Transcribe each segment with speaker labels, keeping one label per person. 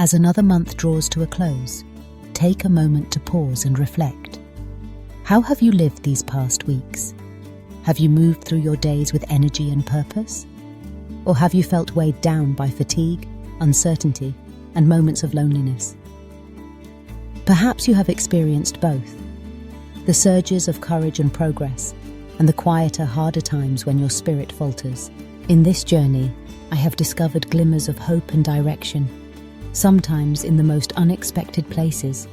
Speaker 1: As another month draws to a close, take a moment to pause and reflect. How have you lived these past weeks? Have you moved through your days with energy and purpose? Or have you felt weighed down by fatigue, uncertainty, and moments of loneliness? Perhaps you have experienced both. The surges of courage and progress, and the quieter, harder times when your spirit falters. In this journey, I have discovered glimmers of hope and direction, sometimes in the most unexpected places,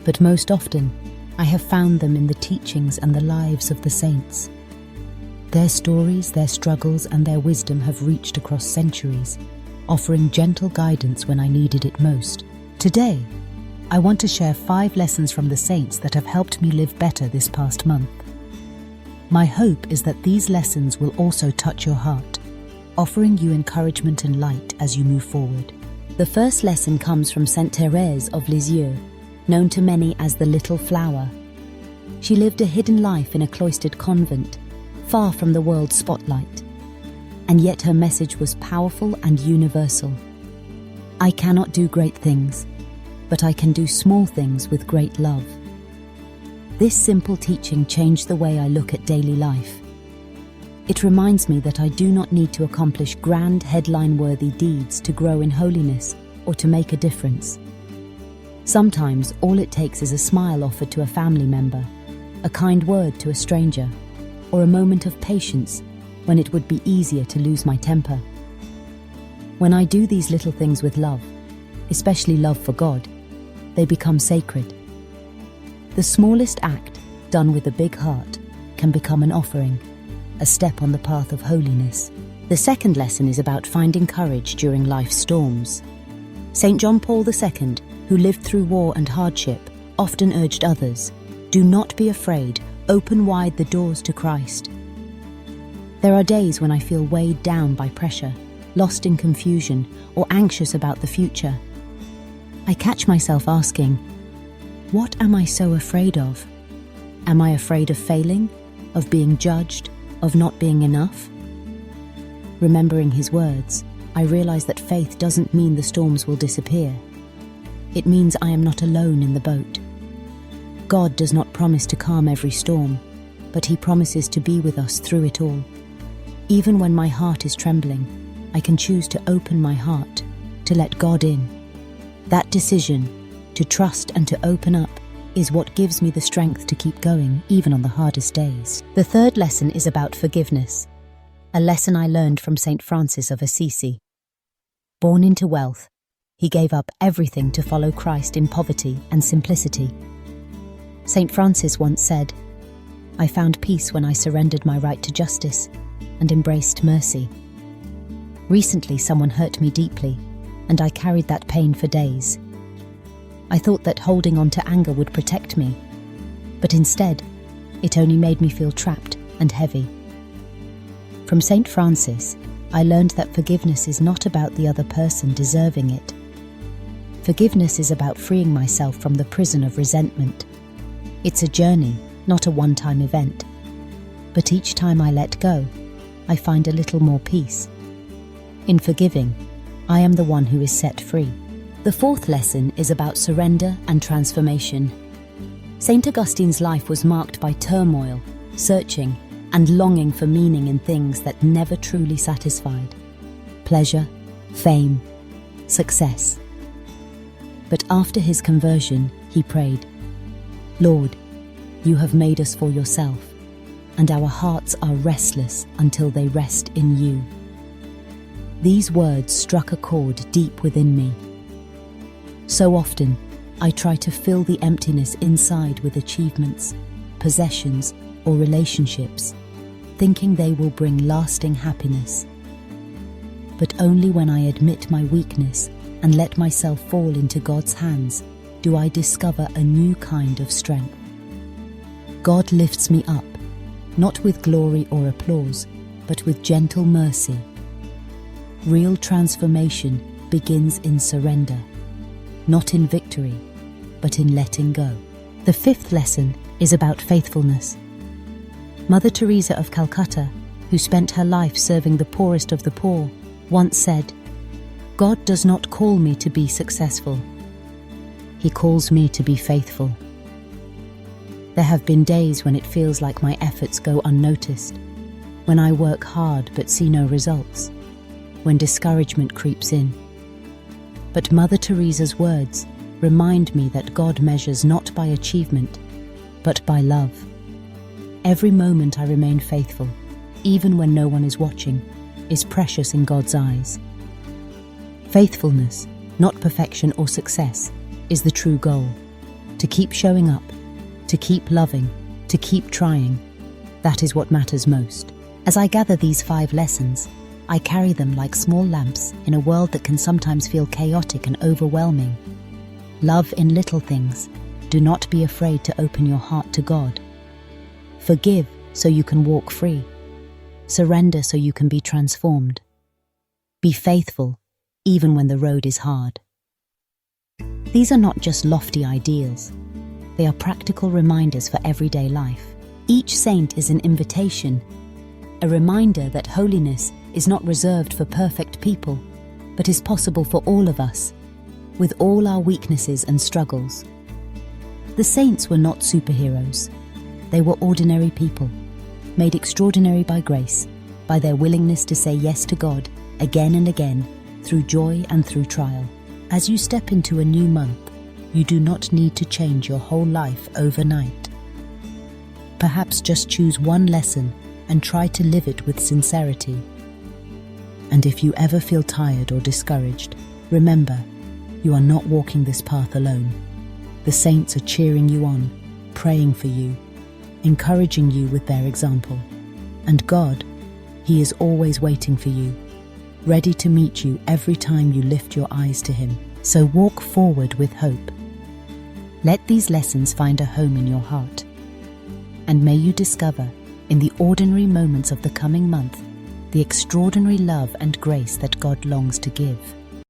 Speaker 1: but most often, I have found them in the teachings and the lives of the saints. Their stories, their struggles, and their wisdom have reached across centuries, offering gentle guidance when I needed it most. Today, I want to share 5 lessons from the saints that have helped me live better this past month. My hope is that these lessons will also touch your heart, offering you encouragement and light as you move forward. The first lesson comes from Sainte Thérèse of Lisieux, known to many as the Little Flower. She lived a hidden life in a cloistered convent, far from the world's spotlight. And yet her message was powerful and universal. I cannot do great things, but I can do small things with great love. This simple teaching changed the way I look at daily life. It reminds me that I do not need to accomplish grand, headline-worthy deeds to grow in holiness or to make a difference. Sometimes all it takes is a smile offered to a family member, a kind word to a stranger, or a moment of patience when it would be easier to lose my temper. When I do these little things with love, especially love for God, they become sacred. The smallest act, done with a big heart, can become an offering, a step on the path of holiness. The second lesson is about finding courage during life's storms. St. John Paul II, who lived through war and hardship, often urged others, "Do not be afraid, open wide the doors to Christ." There are days when I feel weighed down by pressure, lost in confusion, or anxious about the future. I catch myself asking, what am I so afraid of? Am I afraid of failing, of being judged, of not being enough? Remembering his words, I realize that faith doesn't mean the storms will disappear. It means I am not alone in the boat. God does not promise to calm every storm, but he promises to be with us through it all. Even when my heart is trembling, I can choose to open my heart, to let God in. That decision, to trust and to open up, is what gives me the strength to keep going even on the hardest days. The third lesson is about forgiveness, a lesson I learned from St. Francis of Assisi. Born into wealth, he gave up everything to follow Christ in poverty and simplicity. St. Francis once said, "I found peace when I surrendered my right to justice and embraced mercy." Recently, someone hurt me deeply, and I carried that pain for days. I thought that holding on to anger would protect me, but instead, it only made me feel trapped and heavy. From St. Francis, I learned that forgiveness is not about the other person deserving it. Forgiveness is about freeing myself from the prison of resentment. It's a journey, not a one-time event. But each time I let go, I find a little more peace. In forgiving, I am the one who is set free. The fourth lesson is about surrender and transformation. St. Augustine's life was marked by turmoil, searching, and longing for meaning in things that never truly satisfied. Pleasure, fame, success. But after his conversion, he prayed, "Lord, you have made us for yourself, and our hearts are restless until they rest in you." These words struck a chord deep within me. So often, I try to fill the emptiness inside with achievements, possessions, or relationships, thinking they will bring lasting happiness. But only when I admit my weakness and let myself fall into God's hands do I discover a new kind of strength. God lifts me up, not with glory or applause, but with gentle mercy. Real transformation begins in surrender, not in victory, but in letting go. The fifth lesson is about faithfulness. Mother Teresa of Calcutta, who spent her life serving the poorest of the poor, once said, God does not call me to be successful. He calls me to be faithful. There have been days when it feels like my efforts go unnoticed, when I work hard but see no results, when discouragement creeps in. But Mother Teresa's words remind me that God measures not by achievement, but by love. Every moment I remain faithful, even when no one is watching, is precious in God's eyes. Faithfulness, not perfection or success, is the true goal. To keep showing up, to keep loving, to keep trying. That is what matters most. As I gather these 5 lessons, I carry them like small lamps in a world that can sometimes feel chaotic and overwhelming. Love in little things. Do not be afraid to open your heart to God. Forgive so you can walk free. Surrender so you can be transformed. Be faithful even when the road is hard. These are not just lofty ideals. They are practical reminders for everyday life. Each saint is an invitation, a reminder that holiness is not reserved for perfect people, but is possible for all of us, with all our weaknesses and struggles. The saints were not superheroes. They were ordinary people, made extraordinary by grace, by their willingness to say yes to God again and again, through joy and through trial. As you step into a new month, you do not need to change your whole life overnight. Perhaps just choose one lesson and try to live it with sincerity. And if you ever feel tired or discouraged, remember, you are not walking this path alone. The saints are cheering you on, praying for you, encouraging you with their example. And God, He is always waiting for you, ready to meet you every time you lift your eyes to Him. So walk forward with hope. Let these lessons find a home in your heart. And may you discover, in the ordinary moments of the coming month, the extraordinary love and grace that God longs to give.